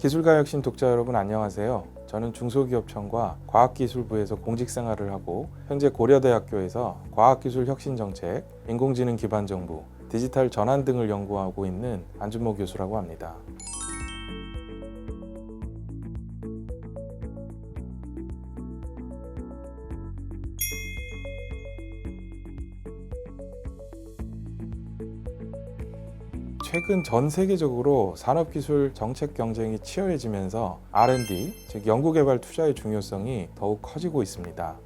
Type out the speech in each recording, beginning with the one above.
기술가혁신 독자 여러분 안녕하세요. 저는 중소기업청과 과학기술부에서 공직생활을 하고 현재 고려대학교에서 과학기술혁신정책, 인공지능 기반 정부, 디지털 전환 등을 연구하고 있는 안준모 교수라고 합니다. 최근 전 세계적으로 산업기술 정책 경쟁이 치열해지면서 R&D, 즉 연구개발 투자의 중요성이 더욱 커지고 있습니다.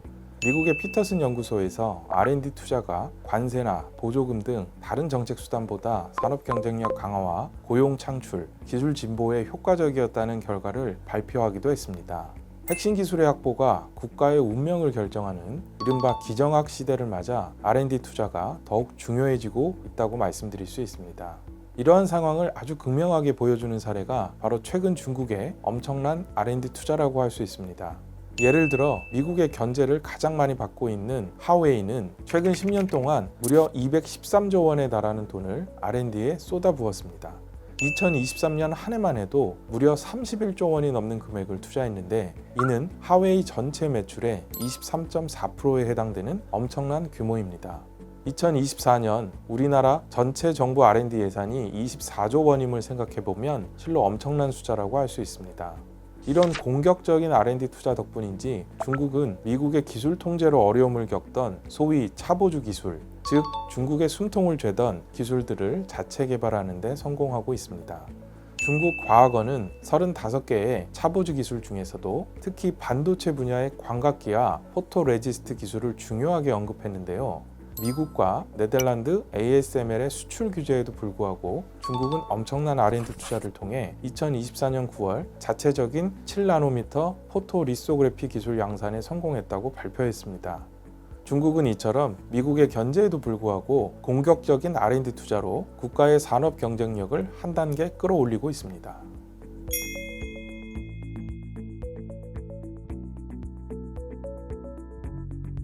미국의 피터슨 연구소에서 R&D 투자가 관세나 보조금 등 다른 정책 수단보다 산업 경쟁력 강화와 고용 창출, 기술 진보에 효과적이었다는 결과를 발표하기도 했습니다. 핵심 기술의 확보가 국가의 운명을 결정하는 이른바 기정학 시대를 맞아 R&D 투자가 더욱 중요해지고 있다고 말씀드릴 수 있습니다. 이러한 상황을 아주 극명하게 보여주는 사례가 바로 최근 중국의 엄청난 R&D 투자라고 할 수 있습니다. 예를 들어 미국의 견제를 가장 많이 받고 있는 하웨이는 최근 10년 동안 무려 213조 원에 달하는 돈을 R&D에 쏟아부었습니다. 2023년 한 해만 해도 무려 31조 원이 넘는 금액을 투자했는데 이는 하웨이 전체 매출의 23.4%에 해당되는 엄청난 규모입니다. 2024년 우리나라 전체 정부 R&D 예산이 24조 원임을 생각해보면 실로 엄청난 숫자라고 할 수 있습니다. 이런 공격적인 R&D 투자 덕분인지 중국은 미국의 기술 통제로 어려움을 겪던 소위 차보주 기술, 즉 중국의 숨통을 죄던 기술들을 자체 개발하는 데 성공하고 있습니다. 중국 과학원은 35개의 차보주 기술 중에서도 특히 반도체 분야의 광각기와 포토레지스트 기술을 중요하게 언급했는데요. 미국과 네덜란드 ASML의 수출 규제에도 불구하고 중국은 엄청난 R&D 투자를 통해 2024년 9월 자체적인 7나노미터 포토리소그래피 기술 양산에 성공했다고 발표했습니다. 중국은 이처럼 미국의 견제에도 불구하고 공격적인 R&D 투자로 국가의 산업 경쟁력을 한 단계 끌어올리고 있습니다.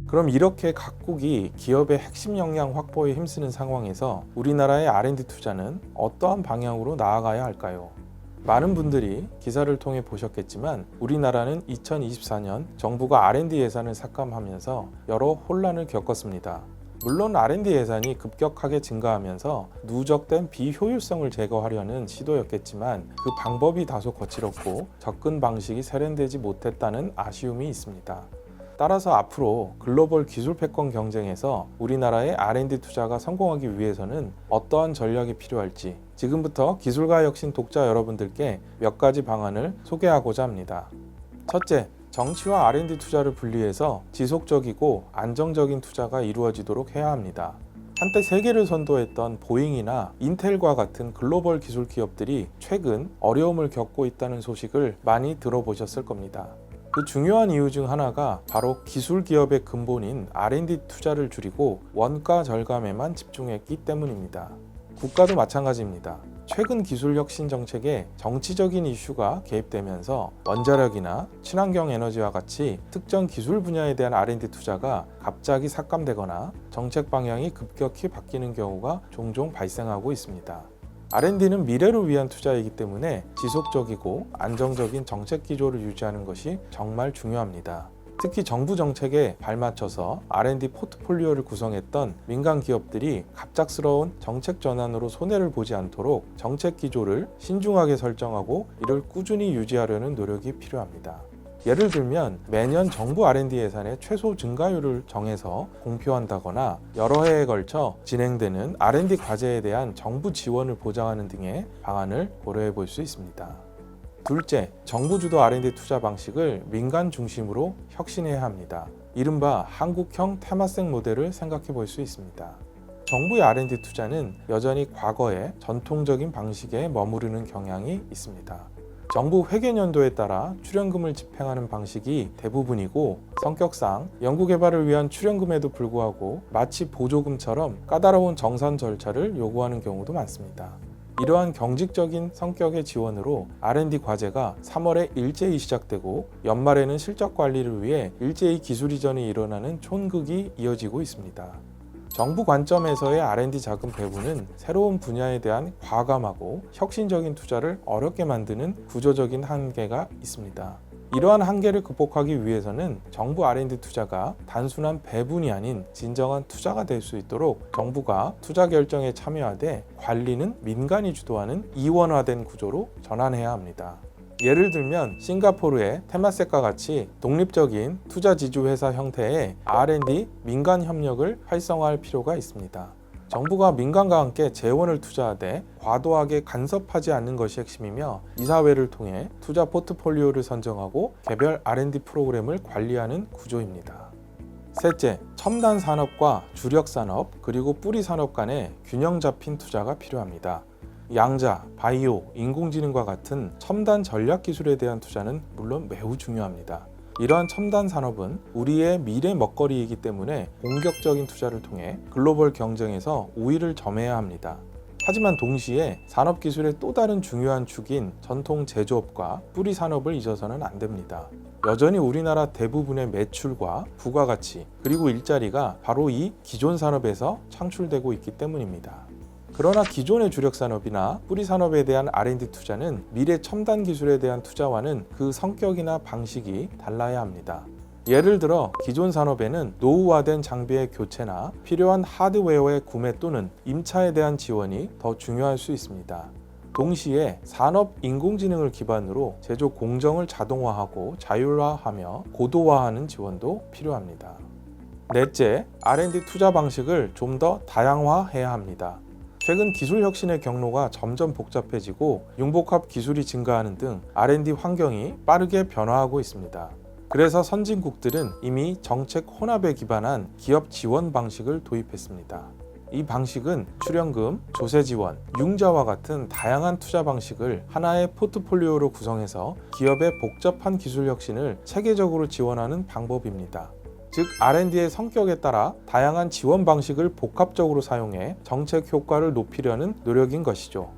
그럼 이렇게 각국이 기업의 핵심 역량 확보에 힘쓰는 상황에서 우리나라의 R&D 투자는 어떠한 방향으로 나아가야 할까요? 많은 분들이 기사를 통해 보셨겠지만 우리나라는 2024년 정부가 R&D 예산을 삭감하면서 여러 혼란을 겪었습니다. 물론 R&D 예산이 급격하게 증가하면서 누적된 비효율성을 제거하려는 시도였겠지만 그 방법이 다소 거칠었고 접근 방식이 세련되지 못했다는 아쉬움이 있습니다. 따라서 앞으로 글로벌 기술 패권 경쟁에서 우리나라의 R&D 투자가 성공하기 위해서는 어떠한 전략이 필요할지 지금부터 기술가혁신 독자 여러분들께 몇 가지 방안을 소개하고자 합니다. 첫째, 정치와 R&D 투자를 분리해서 지속적이고 안정적인 투자가 이루어지도록 해야 합니다. 한때 세계를 선도했던 보잉이나 인텔과 같은 글로벌 기술 기업들이 최근 어려움을 겪고 있다는 소식을 많이 들어보셨을 겁니다. 그 중요한 이유 중 하나가 바로 기술 기업의 근본인 R&D 투자를 줄이고 원가 절감에만 집중했기 때문입니다. 국가도 마찬가지입니다. 최근 기술 혁신 정책에 정치적인 이슈가 개입되면서 원자력이나 친환경 에너지와 같이 특정 기술 분야에 대한 R&D 투자가 갑자기 삭감되거나 정책 방향이 급격히 바뀌는 경우가 종종 발생하고 있습니다. R&D는 미래를 위한 투자이기 때문에 지속적이고 안정적인 정책 기조를 유지하는 것이 정말 중요합니다. 특히 정부 정책에 발맞춰서 R&D 포트폴리오를 구성했던 민간 기업들이 갑작스러운 정책 전환으로 손해를 보지 않도록 정책 기조를 신중하게 설정하고 이를 꾸준히 유지하려는 노력이 필요합니다. 예를 들면 매년 정부 R&D 예산의 최소 증가율을 정해서 공표한다거나 여러 해에 걸쳐 진행되는 R&D 과제에 대한 정부 지원을 보장하는 등의 방안을 고려해 볼 수 있습니다. 둘째, 정부 주도 R&D 투자 방식을 민간 중심으로 혁신해야 합니다. 이른바 한국형 테마색 모델을 생각해 볼 수 있습니다. 정부의 R&D 투자는 여전히 과거의 전통적인 방식에 머무르는 경향이 있습니다. 정부 회계연도에 따라 출연금을 집행하는 방식이 대부분이고 성격상 연구개발을 위한 출연금에도 불구하고 마치 보조금처럼 까다로운 정산 절차를 요구하는 경우도 많습니다. 이러한 경직적인 성격의 지원으로 R&D 과제가 3월에 일제히 시작되고 연말에는 실적 관리를 위해 일제히 기술 이전이 일어나는 촌극이 이어지고 있습니다. 정부 관점에서의 R&D 자금 배분은 새로운 분야에 대한 과감하고 혁신적인 투자를 어렵게 만드는 구조적인 한계가 있습니다. 이러한 한계를 극복하기 위해서는 정부 R&D 투자가 단순한 배분이 아닌 진정한 투자가 될 수 있도록 정부가 투자 결정에 참여하되 관리는 민간이 주도하는 이원화된 구조로 전환해야 합니다. 예를 들면 싱가포르의 테마섹과 같이 독립적인 투자 지주 회사 형태의 R&D 민간 협력을 활성화할 필요가 있습니다. 정부가 민간과 함께 재원을 투자하되 과도하게 간섭하지 않는 것이 핵심이며 이사회를 통해 투자 포트폴리오를 선정하고 개별 R&D 프로그램을 관리하는 구조입니다. 셋째, 첨단 산업과 주력 산업 그리고 뿌리 산업 간의 균형 잡힌 투자가 필요합니다. 양자, 바이오, 인공지능과 같은 첨단 전략 기술에 대한 투자는 물론 매우 중요합니다. 이러한 첨단 산업은 우리의 미래 먹거리이기 때문에 공격적인 투자를 통해 글로벌 경쟁에서 우위를 점해야 합니다. 하지만 동시에 산업기술의 또 다른 중요한 축인 전통 제조업과 뿌리 산업을 잊어서는 안 됩니다. 여전히 우리나라 대부분의 매출과 부가가치 그리고 일자리가 바로 이 기존 산업에서 창출되고 있기 때문입니다. 그러나 기존의 주력 산업이나 뿌리 산업에 대한 R&D 투자는 미래 첨단 기술에 대한 투자와는 그 성격이나 방식이 달라야 합니다. 예를 들어 기존 산업에는 노후화된 장비의 교체나 필요한 하드웨어의 구매 또는 임차에 대한 지원이 더 중요할 수 있습니다. 동시에 산업 인공지능을 기반으로 제조 공정을 자동화하고 자율화하며 고도화하는 지원도 필요합니다. 넷째, R&D 투자 방식을 좀 더 다양화해야 합니다. 최근 기술 혁신의 경로가 점점 복잡해지고 융복합 기술이 증가하는 등 R&D 환경이 빠르게 변화하고 있습니다. 그래서 선진국들은 이미 정책 혼합에 기반한 기업 지원 방식을 도입했습니다. 이 방식은 출연금, 조세 지원, 융자와 같은 다양한 투자 방식을 하나의 포트폴리오로 구성해서 기업의 복잡한 기술 혁신을 체계적으로 지원하는 방법입니다. 즉 R&D의 성격에 따라 다양한 지원 방식을 복합적으로 사용해 정책 효과를 높이려는 노력인 것이죠.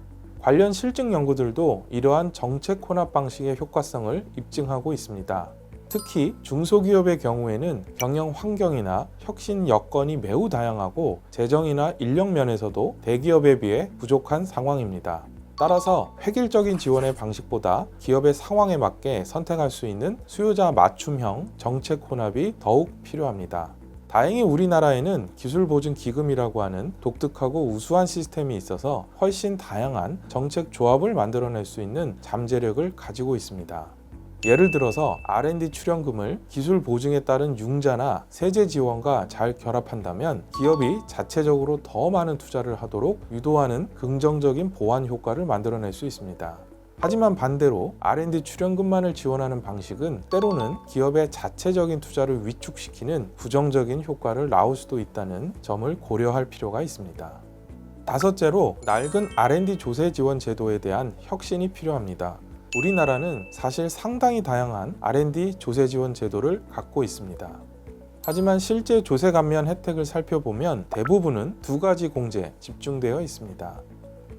관련 실증 연구들도 이러한 정책 혼합 방식의 효과성을 입증하고 있습니다. 특히 중소기업의 경우에는 경영 환경이나 혁신 여건이 매우 다양하고 재정이나 인력 면에서도 대기업에 비해 부족한 상황입니다. 따라서 획일적인 지원의 방식보다 기업의 상황에 맞게 선택할 수 있는 수요자 맞춤형 정책 혼합이 더욱 필요합니다. 다행히 우리나라에는 기술보증기금이라고 하는 독특하고 우수한 시스템이 있어서 훨씬 다양한 정책 조합을 만들어낼 수 있는 잠재력을 가지고 있습니다. 예를 들어서 R&D 출연금을 기술 보증에 따른 융자나 세제 지원과 잘 결합한다면 기업이 자체적으로 더 많은 투자를 하도록 유도하는 긍정적인 보완 효과를 만들어낼 수 있습니다. 하지만 반대로 R&D 출연금만을 지원하는 방식은 때로는 기업의 자체적인 투자를 위축시키는 부정적인 효과를 낳을 수도 있다는 점을 고려할 필요가 있습니다. 다섯째로 낡은 R&D 조세 지원 제도에 대한 혁신이 필요합니다. 우리나라는 사실 상당히 다양한 R&D 조세 지원 제도를 갖고 있습니다. 하지만 실제 조세 감면 혜택을 살펴보면 대부분은 두 가지 공제에 집중되어 있습니다.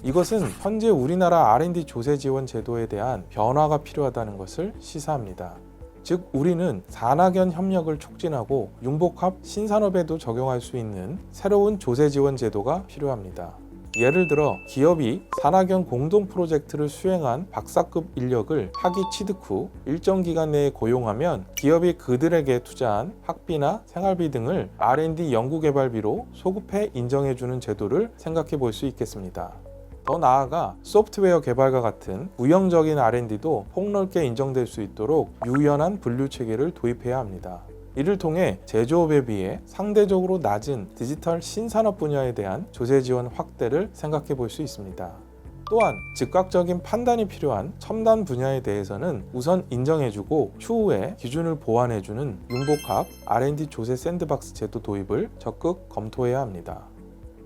이것은 현재 우리나라 R&D 조세 지원 제도에 대한 변화가 필요하다는 것을 시사합니다. 즉 우리는 산학연 협력을 촉진하고 융복합 신산업에도 적용할 수 있는 새로운 조세 지원 제도가 필요합니다. 예를 들어 기업이 산학연 공동 프로젝트를 수행한 박사급 인력을 학위 취득 후 일정 기간 내에 고용하면 기업이 그들에게 투자한 학비나 생활비 등을 R&D 연구개발비로 소급해 인정해주는 제도를 생각해 볼 수 있겠습니다. 더 나아가 소프트웨어 개발과 같은 부형적인 R&D도 폭넓게 인정될 수 있도록 유연한 분류 체계를 도입해야 합니다. 이를 통해 제조업에 비해 상대적으로 낮은 디지털 신산업 분야에 대한 조세 지원 확대를 생각해 볼 수 있습니다. 또한 즉각적인 판단이 필요한 첨단 분야에 대해서는 우선 인정해주고 추후에 기준을 보완해주는 융복합 R&D 조세 샌드박스 제도 도입을 적극 검토해야 합니다.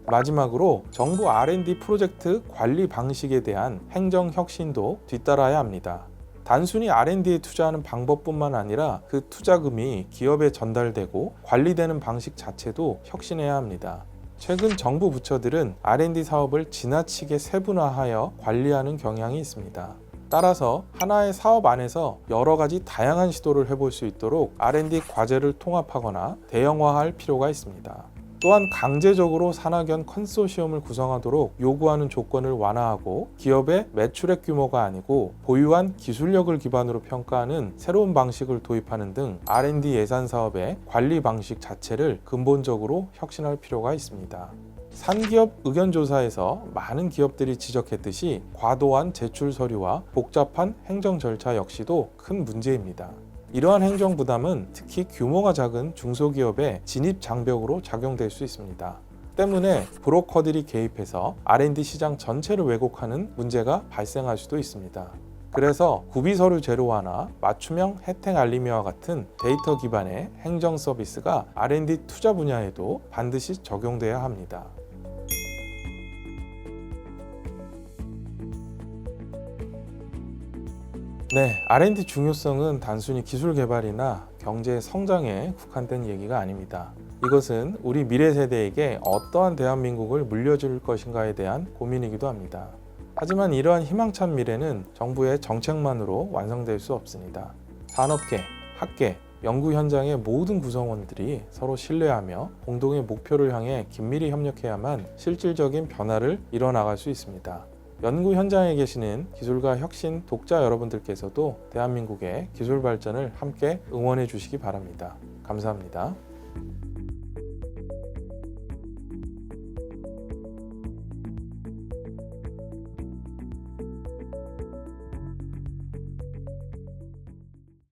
마지막으로 정부 R&D 프로젝트 관리 방식에 대한 행정 혁신도 뒤따라야 합니다. 단순히 R&D에 투자하는 방법뿐만 아니라 그 투자금이 기업에 전달되고 관리되는 방식 자체도 혁신해야 합니다. 최근 정부 부처들은 R&D 사업을 지나치게 세분화하여 관리하는 경향이 있습니다. 따라서 하나의 사업 안에서 여러 가지 다양한 시도를 해볼 수 있도록 R&D 과제를 통합하거나 대형화할 필요가 있습니다. 또한 강제적으로 산학연 컨소시엄을 구성하도록 요구하는 조건을 완화하고 기업의 매출액 규모가 아니고 보유한 기술력을 기반으로 평가하는 새로운 방식을 도입하는 등 R&D 예산 사업의 관리 방식 자체를 근본적으로 혁신할 필요가 있습니다. 산기업 의견조사에서 많은 기업들이 지적했듯이 과도한 제출 서류와 복잡한 행정 절차 역시도 큰 문제입니다. 이러한 행정 부담은 특히 규모가 작은 중소기업의 진입 장벽으로 작용될 수 있습니다. 때문에 브로커들이 개입해서 R&D 시장 전체를 왜곡하는 문제가 발생할 수도 있습니다. 그래서 구비서류 제로화나 맞춤형 혜택 알림이와 같은 데이터 기반의 행정 서비스가 R&D 투자 분야에도 반드시 적용돼야 합니다. 네, R&D 중요성은 단순히 기술 개발이나 경제 성장에 국한된 얘기가 아닙니다. 이것은 우리 미래 세대에게 어떠한 대한민국을 물려줄 것인가에 대한 고민이기도 합니다. 하지만 이러한 희망찬 미래는 정부의 정책만으로 완성될 수 없습니다. 산업계, 학계, 연구 현장의 모든 구성원들이 서로 신뢰하며 공동의 목표를 향해 긴밀히 협력해야만 실질적인 변화를 이뤄나갈 수 있습니다. 연구 현장에 계시는 기술과 혁신 독자 여러분들께서도 대한민국의 기술 발전을 함께 응원해 주시기 바랍니다. 감사합니다.